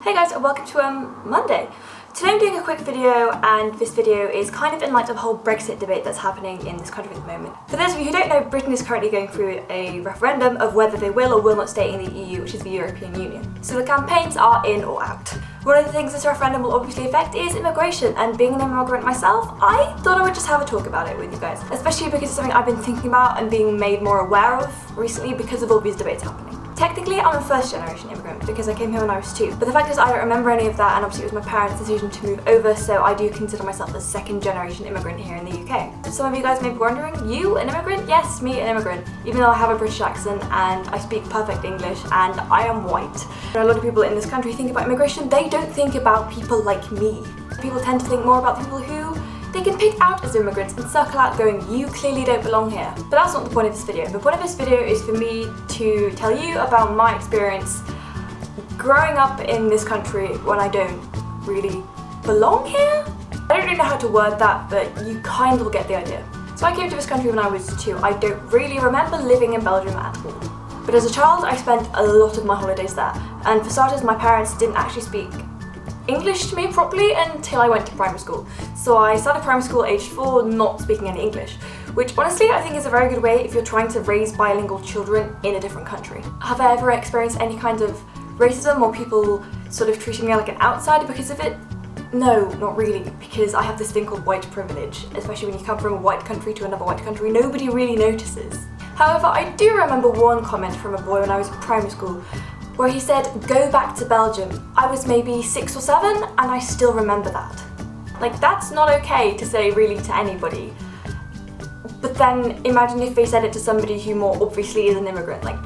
Hey guys, and welcome to Monday. Today I'm doing a quick video, and this video is kind of in light of the whole Brexit debate that's happening in this country at the moment. For those of you who don't know, Britain is currently going through a referendum of whether they will or will not stay in the EU, which is the European Union. So the campaigns are in or out. One of the things this referendum will obviously affect is immigration, and being an immigrant myself, I thought I would just have a talk about it with you guys, especially because it's something I've been thinking about and being made more aware of recently because of all these debates happening. Technically, I'm a first-generation immigrant because I came here when I was 2, but the fact is I don't remember any of that, and obviously it was my parents' decision to move over, so I do consider myself a second-generation immigrant here in the UK. Some of you guys may be wondering, you an immigrant? Yes, me an immigrant, even though I have a British accent and I speak perfect English and I am white. And a lot of people in this country think about immigration, they don't think about people like me. People tend to think more about people who they can pick out as immigrants and circle out going, you clearly don't belong here. But that's not the point of this video. The point of this video is for me to tell you about my experience growing up in this country when I don't really belong here? I don't really know how to word that, but you kind of will get the idea. So I came to this country when I was 2. I don't really remember living in Belgium at all. But as a child, I spent a lot of my holidays there. And for starters, my parents didn't actually speak English to me properly until I went to primary school. So I started primary school aged 4 not speaking any English, which honestly I think is a very good way if you're trying to raise bilingual children in a different country. Have I ever experienced any kind of racism or people sort of treating me like an outsider because of it? No, not really, because I have this thing called white privilege, especially when you come from a white country to another white country, nobody really notices. However, I do remember one comment from a boy when I was in primary school where he said, go back to Belgium. I was maybe 6 or 7 and I still remember that. Like, that's not okay to say really to anybody. But then imagine if they said it to somebody who more obviously is an immigrant. Like,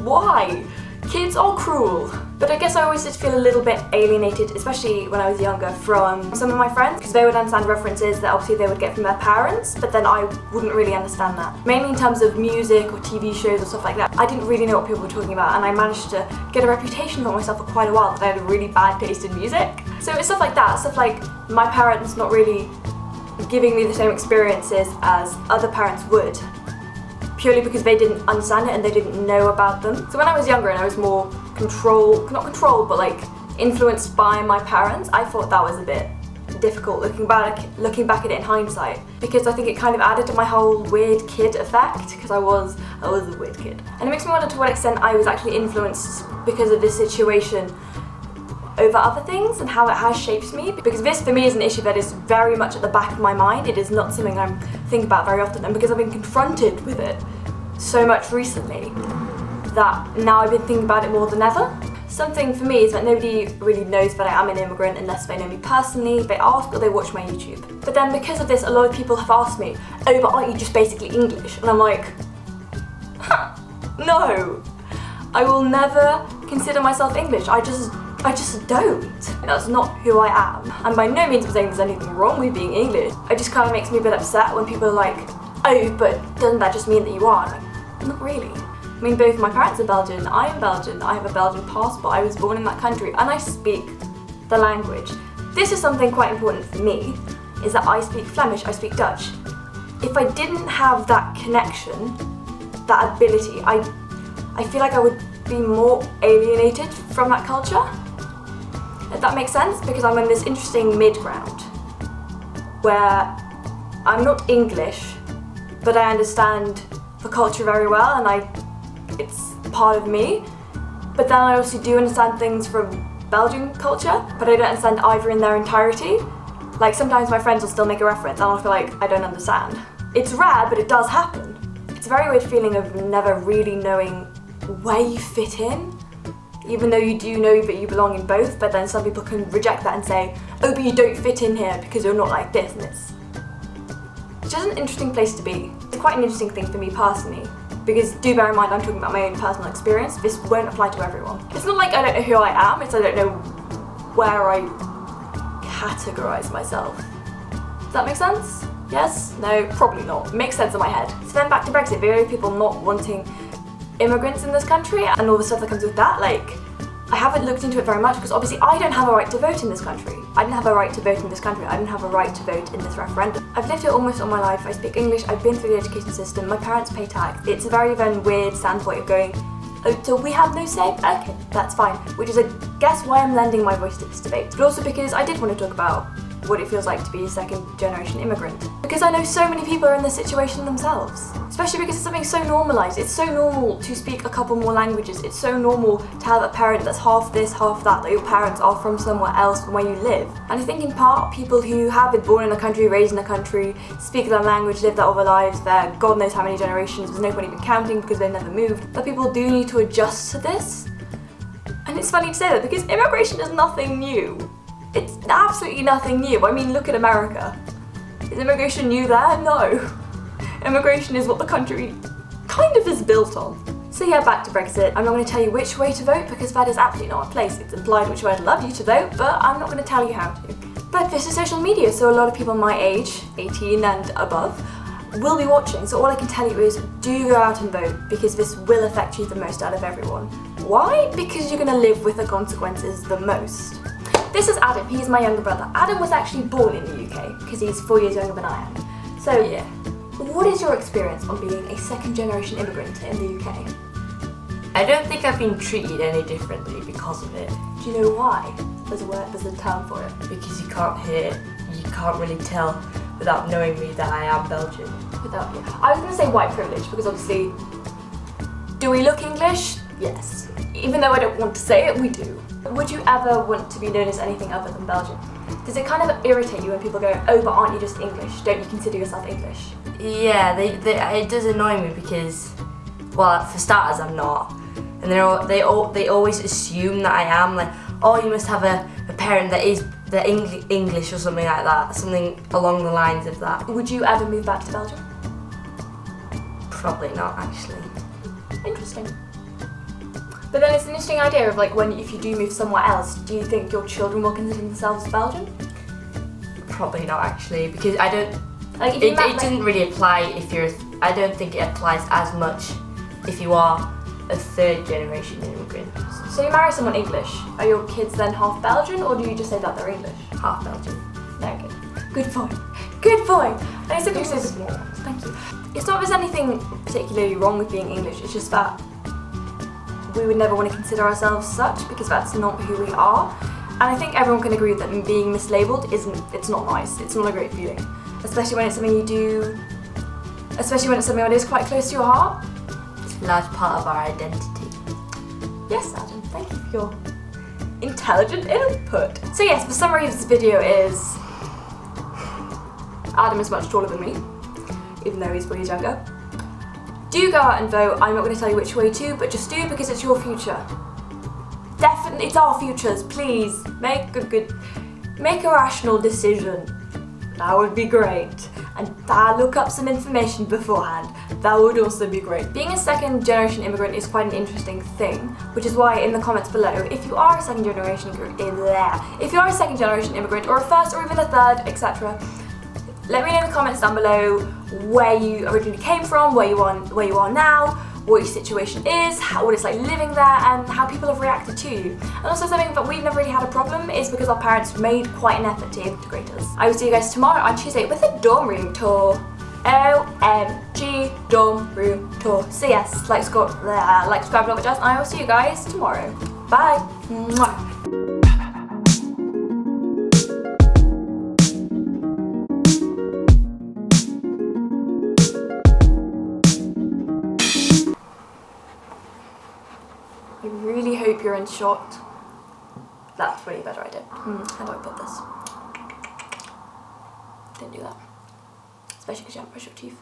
why? Kids are cruel. But I guess I always did feel a little bit alienated, especially when I was younger, from some of my friends, because they would understand references that obviously they would get from their parents, but then I wouldn't really understand that. Mainly in terms of music or TV shows or stuff like that. I didn't really know what people were talking about, and I managed to get a reputation for myself for quite a while that I had a really bad taste in music. So it's stuff like that, stuff like my parents not really giving me the same experiences as other parents would, purely because they didn't understand it and they didn't know about them. So when I was younger and I was more not controlled, but like influenced by my parents, I thought that was a bit difficult looking back at it in hindsight, because I think it kind of added to my whole weird kid effect, because I was a weird kid. And it makes me wonder to what extent I was actually influenced because of this situation over other things and how it has shaped me, because this for me is an issue that is very much at the back of my mind. It is not something I think about very often, and because I've been confronted with it so much recently that now I've been thinking about it more than ever. Something for me is that nobody really knows that I am an immigrant unless they know me personally, they ask or they watch my YouTube. But then because of this, a lot of people have asked me, oh, but aren't you just basically English? And I'm like, no, I will never consider myself English. I just don't. That's not who I am. And by no means I'm saying there's anything wrong with being English. It just kind of makes me a bit upset when people are like, oh, but doesn't that just mean that you are? I'm like, not really. I mean, both my parents are Belgian, I am Belgian, I have a Belgian passport, I was born in that country, and I speak the language. This is something quite important for me, is that I speak Flemish, I speak Dutch. If I didn't have that connection, that ability, I feel like I would be more alienated from that culture. If that makes sense, because I'm in this interesting mid-ground where I'm not English, but I understand the culture very well and it's part of me. But then I also do understand things from Belgian culture, but I don't understand either in their entirety. Like, sometimes my friends will still make a reference and I'll feel like I don't understand. It's rare, but it does happen. It's a very weird feeling of never really knowing where you fit in, even though you do know that you belong in both, but then some people can reject that and say, oh, but you don't fit in here because you're not like this, and it's just an interesting place to be. It's quite an interesting thing for me personally, because do bear in mind I'm talking about my own personal experience. This won't apply to everyone. It's not like I don't know who I am, it's I don't know where I categorise myself. Does that make sense? Yes? No? Probably not. It makes sense in my head. So then back to Brexit, very people not wanting immigrants in this country and all the stuff that comes with that. Like, I haven't looked into it very much because obviously I don't have a right to vote in this country. I didn't have a right to vote in this country. I didn't have a right to vote in this referendum. I've lived here almost all my life. I speak English. I've been through the education system. My parents pay tax. It's a very then weird standpoint of going, Oh, so we have no say? Okay, that's fine. Which is, I guess, why I'm lending my voice to this debate. But also because I did want to talk about what it feels like to be a second generation immigrant. Because I know so many people are in this situation themselves. Especially because it's something so normalised. It's so normal to speak a couple more languages. It's so normal to have a parent that's half this, half that your parents are from somewhere else from where you live. And I think in part, people who have been born in a country, raised in a country, speak their language, live their other lives there, God knows how many generations, there's no point even counting because they've never moved, that people do need to adjust to this. And it's funny to say that because immigration is nothing new. It's absolutely nothing new. I mean, look at America. Is immigration new there? No. Immigration is what the country kind of is built on. So yeah, back to Brexit. I'm not going to tell you which way to vote because that is absolutely not my place. It's implied which way I'd love you to vote, but I'm not going to tell you how to. But this is social media, so a lot of people my age, 18 and above, will be watching. So all I can tell you is do go out and vote because this will affect you the most out of everyone. Why? Because you're going to live with the consequences the most. This is Adam, he's my younger brother. Adam was actually born in the UK because he's 4 years younger than I am. So yeah, what is your experience on being a second generation immigrant in the UK? I don't think I've been treated any differently because of it. Do you know why? There's a term for it. Because you can't really tell without knowing me that I am Belgian. I was going to say white privilege because obviously, do we look English? Yes. Even though I don't want to say it, we do. Would you ever want to be known as anything other than Belgian? Does it kind of irritate you when people go, oh, but aren't you just English? Don't you consider yourself English? Yeah, it does annoy me because, well, for starters, I'm not. And they always assume that I am, like, oh, you must have a parent that is English or something like that, something along the lines of that. Would you ever move back to Belgium? Probably not, actually. Interesting. But then it's an interesting idea of like if you do move somewhere else, do you think your children will consider themselves Belgian? Probably not actually, because I don't. Like if it doesn't really apply if you're. I don't think it applies as much if you are a third generation immigrant. So you marry someone English, are your kids then half Belgian, or do you just say that they're English? Half Belgian. No, good point. Good point. And it's something so small. Thank you. It's not that there's anything particularly wrong with being English. It's just that we would never want to consider ourselves such because that's not who we are. And I think everyone can agree that being mislabeled it's not nice. It's not a great feeling. Especially when it's something you do, especially when it's something that is quite close to your heart. It's a large part of our identity. Yes, Adam, thank you for your intelligent input. So yes, the summary of this video is Adam is much taller than me, even though he's 4 years younger. Do go out and vote. I'm not going to tell you which way to, but just do because it's your future. Definitely, it's our futures. Please make a rational decision. That would be great. And look up some information beforehand. That would also be great. Being a second generation immigrant is quite an interesting thing, which is why in the comments below, if you are a second generation immigrant or a first or even a third, etc., let me know in the comments down below where you originally came from, where you are now, what your situation is, what it's like living there, and how people have reacted to you. And also something that we've never really had a problem is because our parents made quite an effort to integrate us. I will see you guys tomorrow on Tuesday with a dorm room tour. OMG dorm room tour. So yes, subscribe, and all that jazz, and I will see you guys tomorrow. Bye. Mwah. I really hope you're in shot. That's really a better idea. How do I put this? Didn't do that. Especially because you haven't brushed your teeth.